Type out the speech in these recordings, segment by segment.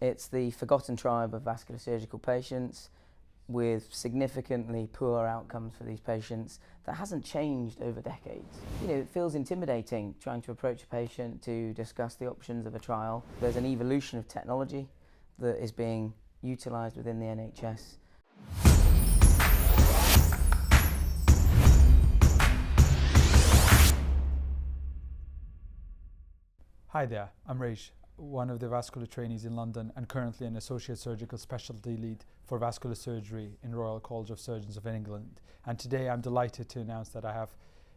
It's the forgotten tribe of vascular surgical patients with significantly poor outcomes for these patients that hasn't changed over decades. It feels intimidating trying to approach a patient to discuss the options of a trial. There's an evolution of technology that is being utilised within the NHS. Hi there, I'm Razh, one of the vascular trainees in London and currently an Associate Surgical Specialty Lead for Vascular Surgery in Royal College of Surgeons of England. And today I'm delighted to announce that I have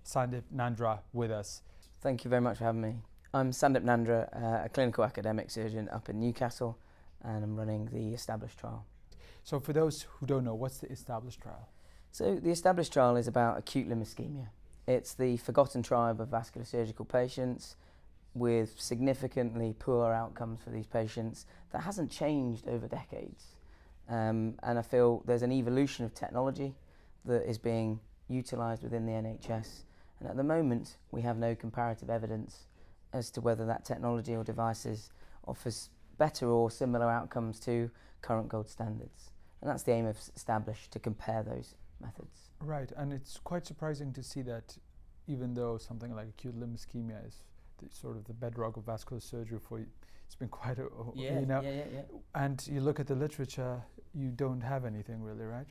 Sandip Nandhra with us. Thank you very much for having me. I'm Sandip Nandhra, a clinical academic surgeon up in Newcastle, and I'm running the ESTABLISH trial. So for those who don't know, what's the ESTABLISH trial? So the ESTABLISH trial is about acute limb ischemia. It's the forgotten tribe of vascular surgical patients with significantly poor outcomes for these patients that hasn't changed over decades. And I feel there's an evolution of technology that is being utilised within the NHS. And at the moment, we have no comparative evidence as to whether that technology or devices offers better or similar outcomes to current gold standards. And that's the aim of ESTABLISH, to compare those methods. Right, and it's quite surprising to see that even though something like acute limb ischemia is sort of the bedrock of vascular surgery it's been quite a, Yeah. And you look at the literature, you don't have anything really, right?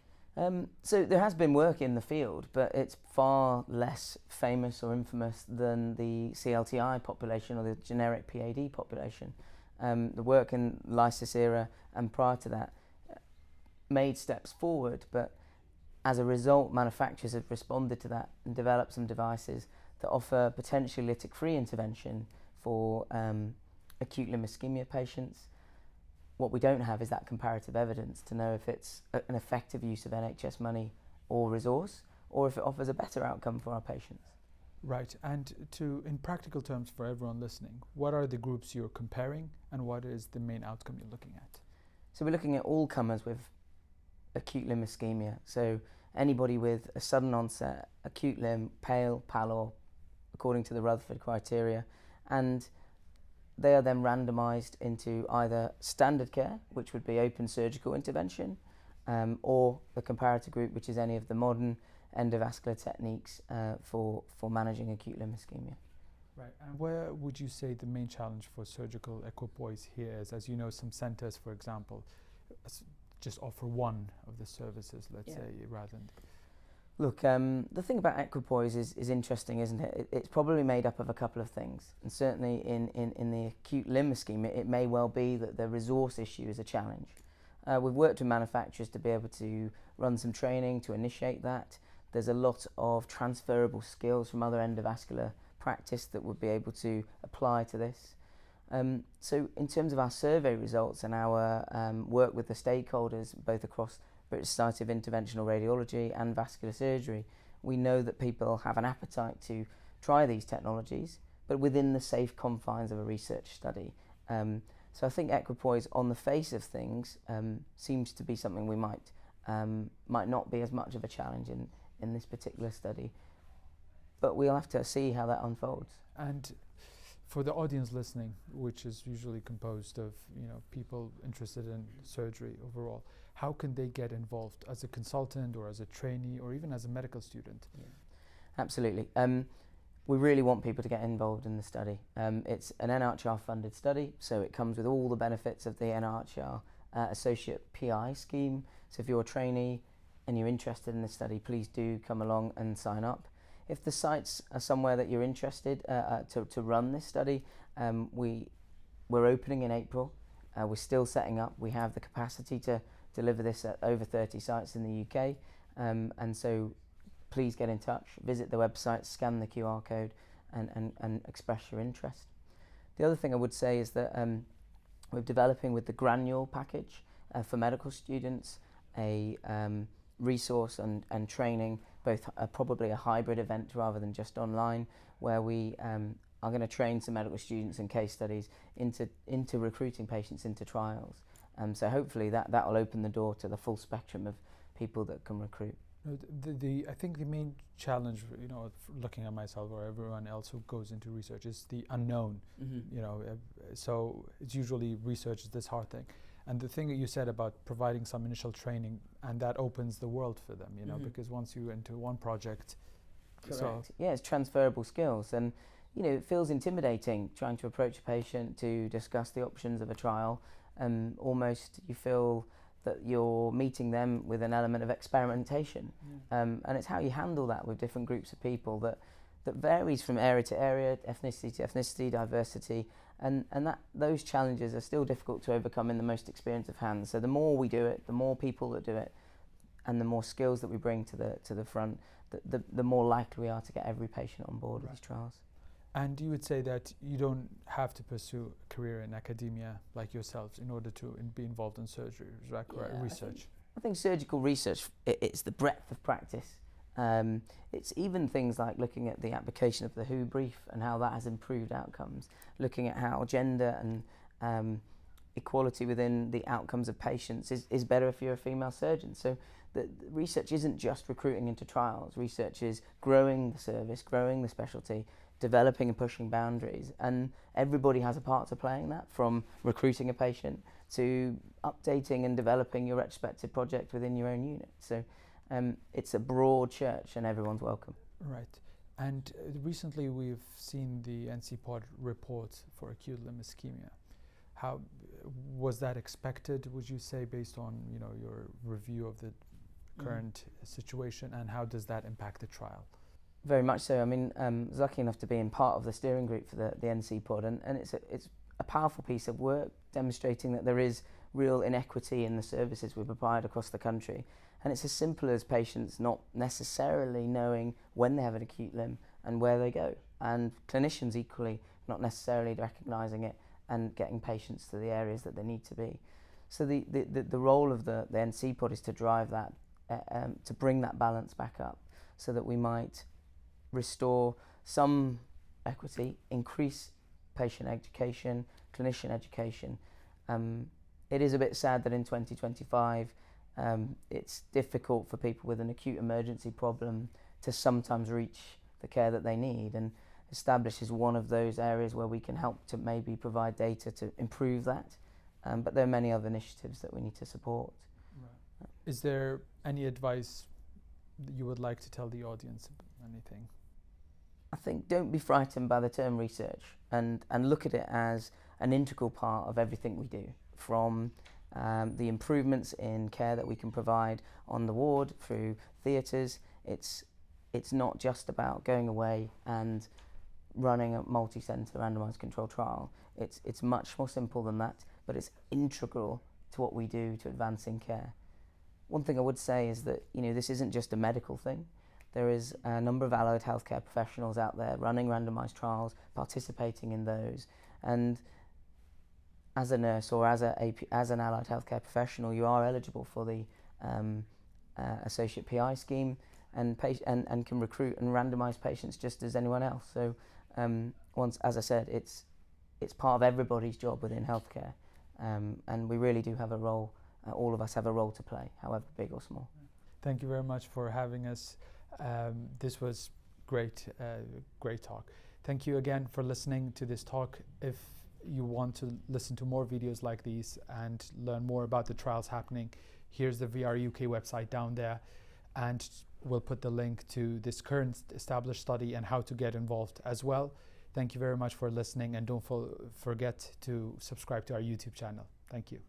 So there has been work in the field, but it's far less famous or infamous than the CLTI population or the generic PAD population. The work in lysis era and prior to that made steps forward, but as a result, manufacturers have responded to that and developed some devices that offer potentially lytic-free intervention for acute limb ischemia patients. What we don't have is that comparative evidence to know if it's an effective use of NHS money or resource, or if it offers a better outcome for our patients. Right, and in practical terms for everyone listening, what are the groups you're comparing and what is the main outcome you're looking at? So we're looking at all comers with acute limb ischemia. So anybody with a sudden onset, acute limb, pale, pallor, according to the Rutherford criteria, and they are then randomised into either standard care, which would be open surgical intervention, or the comparator group, which is any of the modern endovascular techniques for managing acute limb ischemia. Right, and where would you say the main challenge for surgical equipoise here is? As you know, some centres, for example, just offer one of the services, let's say, rather than... Look, the thing about equipoise is interesting, isn't it? It's probably made up of a couple of things, and certainly in the acute limb ischemia, it may well be that the resource issue is a challenge. We've worked with manufacturers to be able to run some training to initiate that. There's a lot of transferable skills from other endovascular practice that would be able to apply to this. So in terms of our survey results and our work with the stakeholders, both across British Society of Interventional Radiology and Vascular Surgery, we know that people have an appetite to try these technologies, but within the safe confines of a research study. So I think equipoise, on the face of things, seems to be something we might not be as much of a challenge in this particular study, but we'll have to see how that unfolds. And for the audience listening, which is usually composed of people interested in surgery overall, how can they get involved as a consultant or as a trainee or even as a medical student? Yeah. Absolutely. We really want people to get involved in the study. It's an NIHR funded study, so it comes with all the benefits of the NIHR Associate PI scheme. So if you're a trainee and you're interested in the study, please do come along and sign up. If the sites are somewhere that you're interested to run this study, we're opening in April. We're still setting up. We have the capacity to deliver this at over 30 sites in the UK, and so please get in touch, visit the website, scan the QR code and express your interest. The other thing I would say is that we're developing with the granule package for medical students a resource and training, both probably a hybrid event rather than just online, where we are going to train some medical students and case studies into recruiting patients into trials. So hopefully that will open the door to the full spectrum of people that can recruit. No, I think the main challenge, looking at myself or everyone else who goes into research, is the unknown. So it's usually research is this hard thing, and the thing that you said about providing some initial training, and that opens the world for them, because once you enter one project, correct. Yeah, it's transferable skills, and it feels intimidating trying to approach a patient to discuss the options of a trial, and almost you feel that you're meeting them with an element of experimentation. And it's how you handle that with different groups of people that varies from area to area, ethnicity to ethnicity, diversity, and that those challenges are still difficult to overcome in the most experienced of hands. So the more we do it, the more people that do it, and the more skills that we bring to the front, the more likely we are to get every patient on board with these trials. And you would say that you don't have to pursue a career in academia like yourselves in order to be involved in surgery, is that correct? Research. I think surgical research, it's the breadth of practice. It's even things like looking at the application of the WHO brief and how that has improved outcomes, looking at how gender and equality within the outcomes of patients is better if you're a female surgeon. So the research isn't just recruiting into trials. Research is growing the service, growing the specialty, developing and pushing boundaries, and everybody has a part to play in that, from recruiting a patient to updating and developing your retrospective project within your own unit. So it's a broad church and everyone's welcome. Right. And recently we've seen the NCPOD report for acute limb ischemia. How was that expected, would you say, based on your review of the current situation, and how does that impact the trial? Very much so. I mean, I was lucky enough to be in part of the steering group for the NCPOD, and it's a powerful piece of work demonstrating that there is real inequity in the services we provide across the country. And it's as simple as patients not necessarily knowing when they have an acute limb and where they go, and clinicians equally not necessarily recognising it and getting patients to the areas that they need to be. So the role of the NCPOD is to drive that, to bring that balance back up, so that we might restore some equity, increase patient education, clinician education. It is a bit sad that in 2025 it's difficult for people with an acute emergency problem to sometimes reach the care that they need, and ESTABLISH is one of those areas where we can help to maybe provide data to improve that, but there are many other initiatives that we need to support. Right. Is there any advice that you would like to tell the audience? Anything? I think don't be frightened by the term research, and look at it as an integral part of everything we do, from the improvements in care that we can provide on the ward through theatres. It's not just about going away and running a multicentre randomised control trial. It's much more simple than that, but it's integral to what we do to advancing care. One thing I would say is that this isn't just a medical thing. There is a number of allied healthcare professionals out there running randomised trials, participating in those, and as a nurse or as an allied healthcare professional, you are eligible for the associate PI scheme, and can recruit and randomise patients just as anyone else. So as I said, it's part of everybody's job within healthcare, and we really do have a role. All of us have a role to play, however big or small. Thank you very much for having us. This was great talk. Thank you again for listening to this talk. If you want to listen to more videos like these and learn more about the trials happening, here's the VR UK website down there, and we'll put the link to this current established study and how to get involved as well. Thank you very much for listening, and don't forget to subscribe to our YouTube channel. Thank you.